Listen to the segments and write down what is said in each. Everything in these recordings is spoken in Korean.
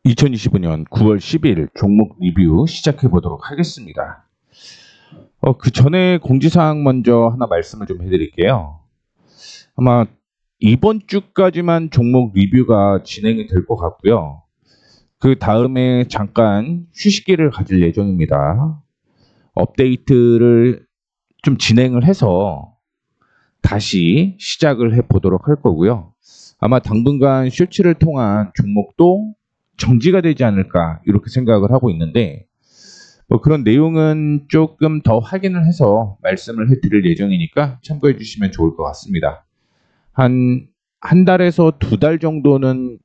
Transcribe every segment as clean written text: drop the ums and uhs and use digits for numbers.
2025년 9월 10일 종목 리뷰 시작해 보도록 하겠습니다. 그 전에 공지사항 먼저 하나 말씀을 좀 해드릴게요. 아마 이번 주까지만 종목 리뷰가 진행이 될 것 같고요. 그 다음에 잠깐 휴식기를 가질 예정입니다. 업데이트를 좀 진행을 해서 다시 시작을 해 보도록 할 거고요. 아마 당분간 쇼츠를 통한 종목도 정지가 되지 않을까 이렇게 생각을 하고 있는데 그런 내용은 조금 더 확인을 해서 말씀을 해드릴 예정이니까 참고해 주시면 좋을 것 같습니다. 한 달에서 2달 정도는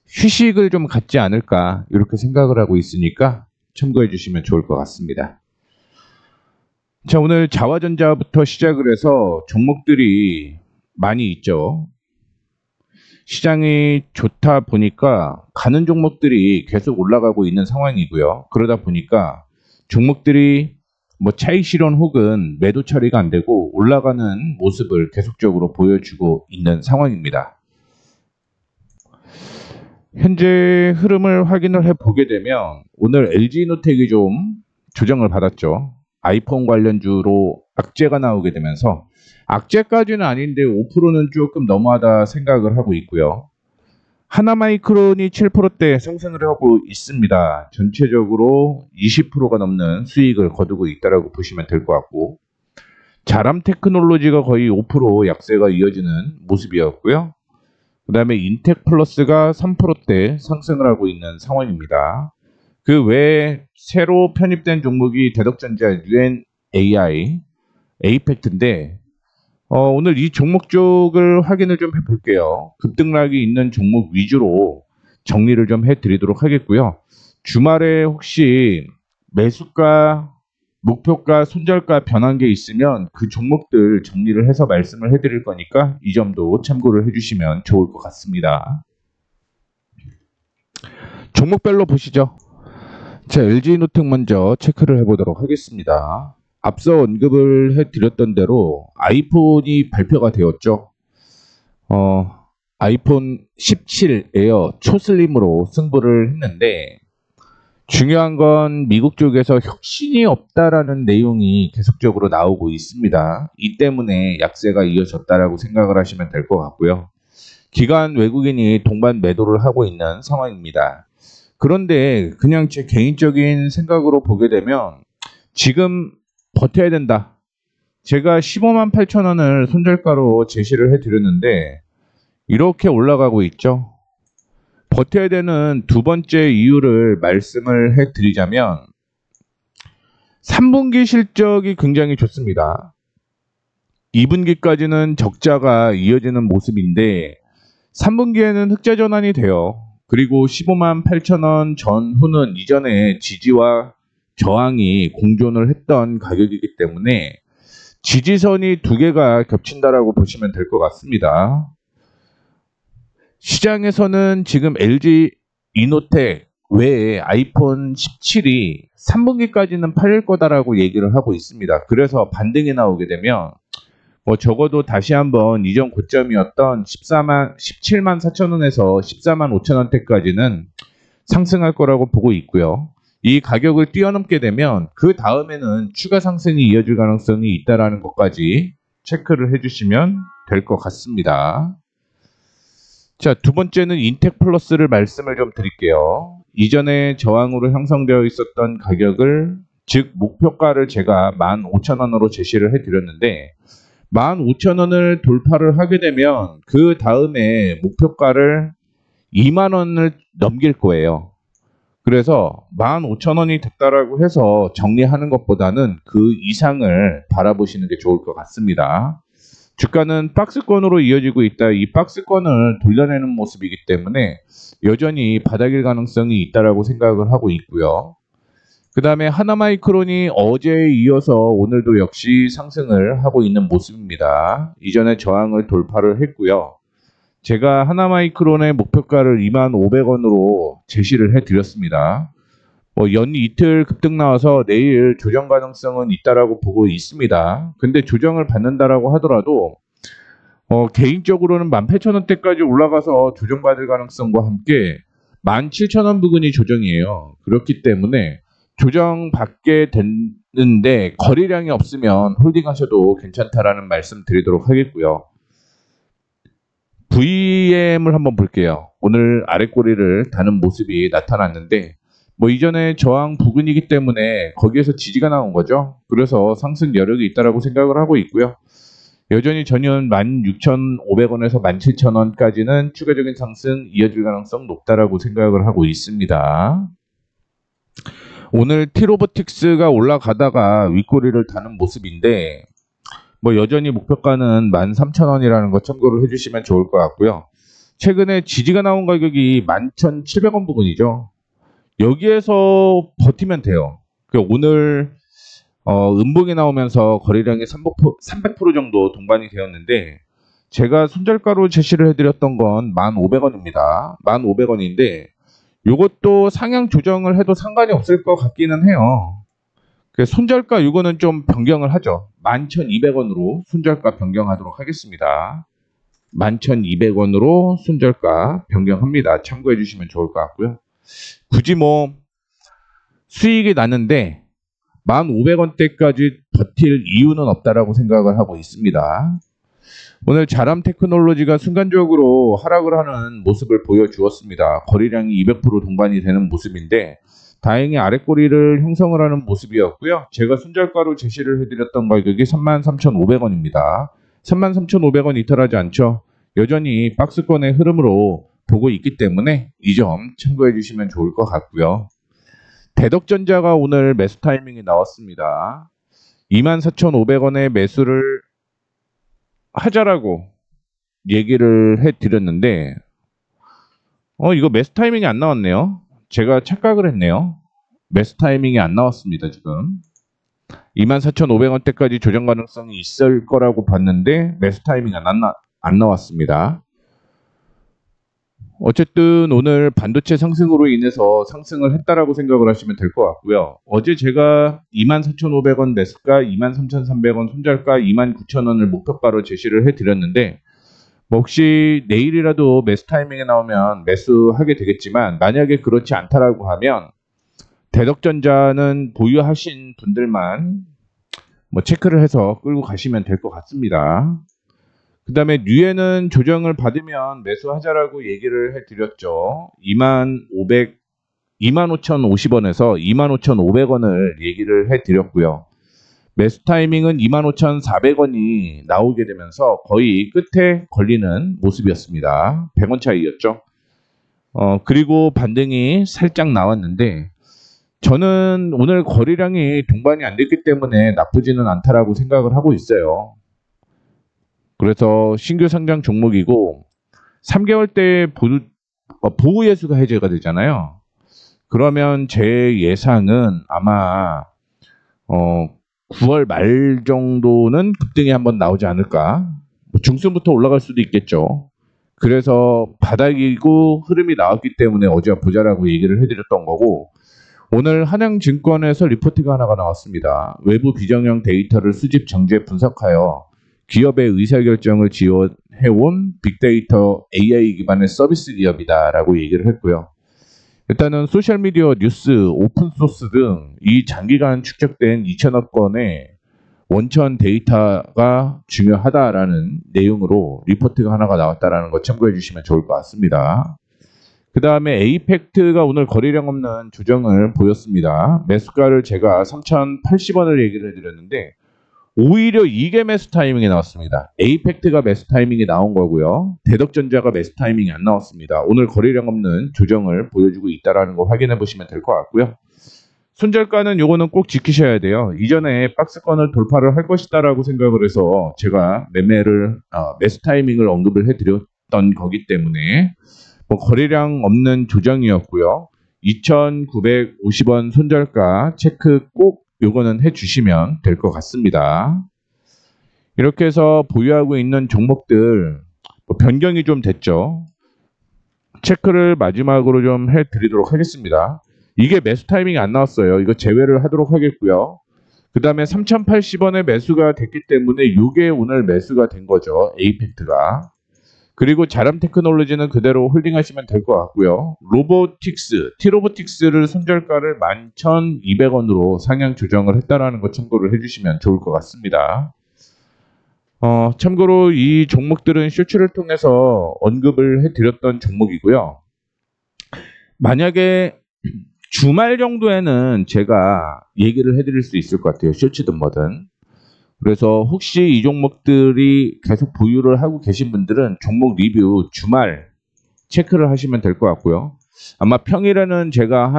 휴식을 좀 갖지 않을까 이렇게 생각을 하고 있으니까 참고해 주시면 좋을 것 같습니다. 자, 오늘 자화전자부터 시작을 해서 종목들이 많이 있죠. 시장이 좋다 보니까 가는 종목들이 계속 올라가고 있는 상황이고요. 그러다 보니까 종목들이 차익 실현 혹은 매도 처리가 안 되고 올라가는 모습을 계속적으로 보여주고 있는 상황입니다. 현재 흐름을 확인을 해보게 되면 오늘 LG이노텍이 좀 조정을 받았죠. 아이폰 관련주로 악재가 나오게 되면서 악재까지는 아닌데 5%는 조금 너무하다 생각을 하고 있고요. 하나마이크론이 7%대 상승을 하고 있습니다. 전체적으로 20%가 넘는 수익을 거두고 있다고 보시면 될 것 같고, 자람테크놀로지가 거의 5% 약세가 이어지는 모습이었고요. 그 다음에 인텍플러스가 3%대 상승을 하고 있는 상황입니다. 그 외에 새로 편입된 종목이 대덕전자, UNAI, 에이펙트인데 오늘 이 종목 쪽을 확인을 좀 해볼게요. 급등락이 있는 종목 위주로 정리를 좀 해드리도록 하겠고요. 주말에 혹시 매수가, 목표가, 손절가 변한 게 있으면 그 종목들 정리를 해서 말씀을 해드릴 거니까 이 점도 참고를 해주시면 좋을 것 같습니다. 종목별로 보시죠. 자, LG이노텍 먼저 체크를 해보도록 하겠습니다. 앞서 언급을 해드렸던 대로 아이폰이 발표가 되었죠. 아이폰 17 에어 초슬림으로 승부를 했는데 중요한 건 미국 쪽에서 혁신이 없다라는 내용이 계속적으로 나오고 있습니다. 이 때문에 약세가 이어졌다라고 생각을 하시면 될 것 같고요. 기관 외국인이 동반 매도를 하고 있는 상황입니다. 그런데 그냥 제 개인적인 생각으로 보게 되면 지금 버텨야 된다. 제가 15만 8천 원을 손절가로 제시를 해드렸는데 이렇게 올라가고 있죠. 버텨야 되는 두 번째 이유를 말씀을 해드리자면 3분기 실적이 굉장히 좋습니다. 2분기까지는 적자가 이어지는 모습인데 3분기에는 흑자 전환이 돼요. 그리고 15만 8천 원 전후는 이전에 지지와 저항이 공존을 했던 가격이기 때문에 지지선이 두 개가 겹친다라고 보시면 될 것 같습니다. 시장에서는 지금 LG이노텍 외에 아이폰 17이 3분기까지는 팔릴 거다라고 얘기를 하고 있습니다. 그래서 반등이 나오게 되면 적어도 다시 한번 이전 고점이었던 17만 4천 원에서 14만 5천 원대까지는 상승할 거라고 보고 있고요. 이 가격을 뛰어넘게 되면 그 다음에는 추가 상승이 이어질 가능성이 있다는 것까지 체크를 해주시면 될 것 같습니다. 자, 두 번째는 인텍플러스를 말씀을 좀 드릴게요. 이전에 저항으로 형성되어 있었던 가격을, 즉 목표가를 제가 15,000원으로 제시를 해드렸는데 15,000원을 돌파를 하게 되면 그 다음에 목표가를 2만 원을 넘길 거예요. 그래서 15,000원이 됐다라고 해서 정리하는 것보다는 그 이상을 바라보시는 게 좋을 것 같습니다. 주가는 박스권으로 이어지고 있다. 이 박스권을 돌려내는 모습이기 때문에 여전히 바닥일 가능성이 있다라고 생각을 하고 있고요. 그 다음에 하나마이크론이 어제에 이어서 오늘도 역시 상승을 하고 있는 모습입니다. 이전에 저항을 돌파를 했고요. 제가 하나마이크론의 목표가를 25,000원으로 제시를 해드렸습니다. 연 이틀 급등 나와서 내일 조정 가능성은 있다라고 보고 있습니다. 근데 조정을 받는다라고 하더라도 개인적으로는 18,000원대까지 올라가서 조정받을 가능성과 함께 17,000원 부근이 조정이에요. 그렇기 때문에 조정받게 됐는데 거래량이 없으면 홀딩하셔도 괜찮다라는 말씀 드리도록 하겠고요. VM을 한번 볼게요. 오늘 아랫꼬리를 다는 모습이 나타났는데 뭐 이전에 저항 부근이기 때문에 거기에서 지지가 나온 거죠. 그래서 상승 여력이 있다라고 생각을 하고 있고요. 여전히 전년 16,500원에서 17,000원까지는 추가적인 상승 이어질 가능성 높다라고 생각을 하고 있습니다. 오늘 T로보틱스가 올라가다가 윗꼬리를 다는 모습인데 뭐 여전히 목표가는 13,000원이라는 거 참고를 해주시면 좋을 것 같고요. 최근에 지지가 나온 가격이 11,700원 부근이죠. 여기에서 버티면 돼요. 오늘 음봉이 나오면서 거래량이 300% 정도 동반이 되었는데 제가 손절가로 제시를 해드렸던 건 1,500원입니다. 1,500원인데 이것도 상향 조정을 해도 상관이 없을 것 같기는 해요. 손절가 이거는 좀 변경을 하죠. 11,200원으로 손절가 변경하도록 하겠습니다. 11,200원으로 손절가 변경합니다. 참고해 주시면 좋을 것 같고요. 굳이 뭐 수익이 나는데 1,500원대까지 버틸 이유는 없다라고 생각을 하고 있습니다. 오늘 자람 테크놀로지가 순간적으로 하락을 하는 모습을 보여주었습니다. 거래량이 200% 동반이 되는 모습인데 다행히 아랫꼬리를 형성을 하는 모습이었고요. 제가 손절가로 제시를 해드렸던 가격이 33,500원입니다. 33,500원 이탈하지 않죠. 여전히 박스권의 흐름으로 보고 있기 때문에 이 점 참고해 주시면 좋을 것 같고요. 대덕전자가 오늘 매수 타이밍이 나왔습니다. 24,500원에 매수를 하자라고 얘기를 해드렸는데 이거 매수 타이밍이 안 나왔네요. 제가 착각을 했네요. 매수 타이밍이 안 나왔습니다. 지금 24,500원대까지 조정 가능성이 있을 거라고 봤는데 매수 타이밍이 안 나왔습니다. 어쨌든 오늘 반도체 상승으로 인해서 상승을 했다라고 생각을 하시면 될 것 같고요. 어제 제가 24,500원 매수가, 23,300원 손절가, 29,000원을 목표가로 제시를 해드렸는데 혹시 내일이라도 매수 타이밍에 나오면 매수하게 되겠지만 만약에 그렇지 않다라고 하면 대덕전자는 보유하신 분들만 뭐 체크를 해서 끌고 가시면 될 것 같습니다. 그 다음에 뉴에는 조정을 받으면 매수하자라고 얘기를 해드렸죠. 25,050원에서 25,500원을 얘기를 해드렸고요. 매수 타이밍은 25,400원이 나오게 되면서 거의 끝에 걸리는 모습이었습니다. 100원 차이였죠. 그리고 반등이 살짝 나왔는데 저는 오늘 거래량이 동반이 안 됐기 때문에 나쁘지는 않다라고 생각을 하고 있어요. 그래서 신규 상장 종목이고 3개월 때 보호예수가 해제가 되잖아요. 그러면 제 예상은 아마 9월 말 정도는 급등이 한번 나오지 않을까. 중순부터 올라갈 수도 있겠죠. 그래서 바닥이고 흐름이 나왔기 때문에 어제 보자라고 얘기를 해드렸던 거고 오늘 한양증권에서 리포트가 하나가 나왔습니다. 외부 비정형 데이터를 수집, 정제, 분석하여 기업의 의사결정을 지원해온 빅데이터 AI 기반의 서비스 기업이다 라고 얘기를 했고요. 일단은 소셜미디어, 뉴스, 오픈소스 등 이 장기간 축적된 2천억 건의 원천 데이터가 중요하다라는 내용으로 리포트가 하나가 나왔다라는 거 참고해 주시면 좋을 것 같습니다. 그 다음에 에이펙트가 오늘 거래량 없는 조정을 보였습니다. 매수가를 제가 3,080원을 얘기를 해드렸는데 오히려 이게 매수 타이밍이 나왔습니다. 에이펙트가 매수 타이밍이 나온 거고요. 대덕전자가 매수 타이밍이 안 나왔습니다. 오늘 거래량 없는 조정을 보여주고 있다는 거 확인해 보시면 될 것 같고요. 손절가는 요거는 꼭 지키셔야 돼요. 이전에 박스권을 돌파를 할 것이다라고 생각을 해서 제가 매수 타이밍을 언급을 해드렸던 거기 때문에 거래량 없는 조정이었고요. 2,950원 손절가 체크 꼭 요거는 해주시면 될 것 같습니다. 이렇게 해서 보유하고 있는 종목들 변경이 좀 됐죠. 체크를 마지막으로 좀 해드리도록 하겠습니다. 이게 매수 타이밍이 안 나왔어요. 이거 제외를 하도록 하겠고요. 그 다음에 3,080원에 매수가 됐기 때문에 이게 오늘 매수가 된 거죠. 에이펙트가. 그리고 자람 테크놀로지는 그대로 홀딩하시면 될 것 같고요. 로보틱스, T로보틱스를 손절가를 11,200원으로 상향 조정을 했다라는 거 참고를 해주시면 좋을 것 같습니다. 참고로 이 종목들은 쇼츠를 통해서 언급을 해드렸던 종목이고요. 만약에 주말 정도에는 제가 얘기를 해드릴 수 있을 것 같아요. 쇼츠든 뭐든. 그래서 혹시 이 종목들이 계속 보유를 하고 계신 분들은 종목 리뷰 주말 체크를 하시면 될 것 같고요. 아마 평일에는 제가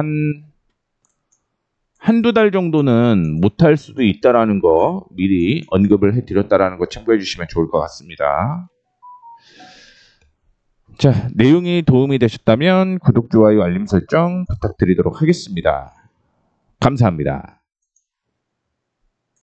한두 달 정도는 못할 수도 있다라는 거 미리 언급을 해드렸다라는 거 참고해 주시면 좋을 것 같습니다. 자, 내용이 도움이 되셨다면 구독, 좋아요, 알림 설정 부탁드리도록 하겠습니다. 감사합니다.